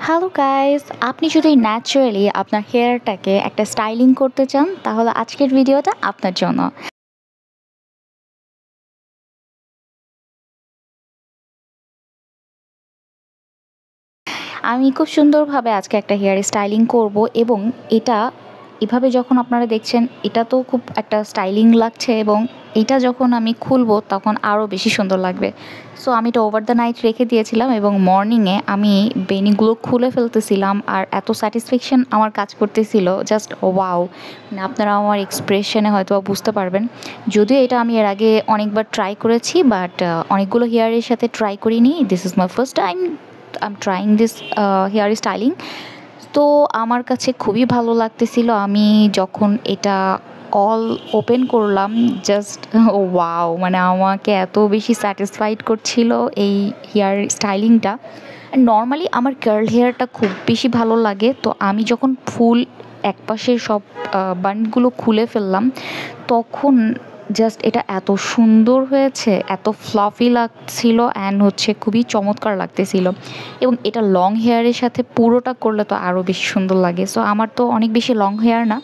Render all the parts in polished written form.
Hello guys, আপনি যদি naturally আপনার হেয়ারটাকে একটা স্টাইলিং করতে চান তাহলে আজকের ভিডিওটা আপনার জন্য। আমি খুব সুন্দরভাবে আজকে একটা হেয়ার স্টাইলিং করব এবং এটা এভাবে যখন আপনারা দেখছেন এটা তো খুব একটা স্টাইলিং লাগছে এবং এটা যখন আমি খুলবো তখন আরও বেশি সুন্দর লাগবে। সো আমি এটা ওভার দ্য নাইট রেখে দিয়েছিলাম এবং মর্নিংয়ে আমি বেনিগুলো খুলে ফেলতেছিলাম আর এত স্যাটিসফ্যাকশন আমার কাজ করতেছিল, জাস্ট ওয়াও। মানে আপনারা আমার এক্সপ্রেশনে হয়তো বুঝতে পারবেন। যদিও এটা আমি এর আগে অনেকবার ট্রাই করেছি, বাট অনেকগুলো হেয়ারের সাথে ট্রাই করিনি। This is my first time I am trying this hair styling. তো আমার কাছে খুবই ভালো লাগতেছিল আমি যখন এটা অল ওপেন করলাম। জাস্ট ওয়াও, মানে আমাকে এত বেশি স্যাটিসফাইড করছিল এই হেয়ার স্টাইলিংটা। নর্মালি আমার কার্ল হেয়ারটা খুব বেশি ভালো লাগে, তো আমি যখন ফুল একপাশে সব বানগুলো খুলে ফেললাম তখন জাস্ট এটা এত সুন্দর হয়েছে, এত ফ্লাফি লাগছিল অ্যান্ড হচ্ছে খুবই চমৎকার লাগতেছিল। এবং এটা লং হেয়ারের সাথে পুরোটা করলে তো আরও বেশি সুন্দর লাগে। সো আমার তো অনেক বেশি লং হেয়ার না,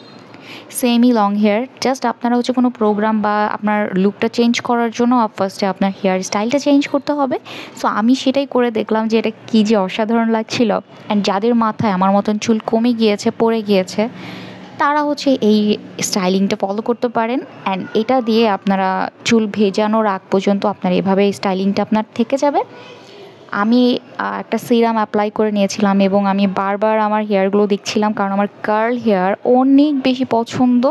সেমি লং হেয়ার। জাস্ট আপনারা হচ্ছে কোনো প্রোগ্রাম বা আপনার লুকটা চেঞ্জ করার জন্য ফার্স্টে আপনার হেয়ার স্টাইলটা চেঞ্জ করতে হবে। সো আমি সেটাই করে দেখলাম যে এটা কী যে অসাধারণ লাগছিল। অ্যান্ড যাদের মাথায় আমার মতন চুল কমে গিয়েছে, পড়ে গিয়েছে, তারা হচ্ছে এই স্টাইলিংটা ফলো করতে পারেন। অ্যান্ড এটা দিয়ে আপনারা চুল ভেজানোর আগ পর্যন্ত আপনার এভাবে স্টাইলিংটা আপনার থেকে যাবে। আমি একটা সিরাম অ্যাপ্লাই করে নিয়েছিলাম এবং আমি বারবার আমার হেয়ারগুলো দেখছিলাম, কারণ আমার কার্ল হেয়ার অনেক বেশি পছন্দ।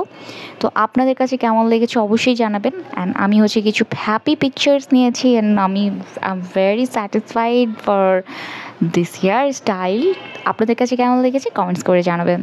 তো আপনাদের কাছে কেমন লেগেছে অবশ্যই জানাবেন। অ্যান্ড আমি হচ্ছে কিছু হ্যাপি পিকচার্স নিয়েছি অ্যান্ড আমি I am very satisfied for this hair style. আপনাদের কাছে কেমন লেগেছে কমেন্টস করে জানাবেন।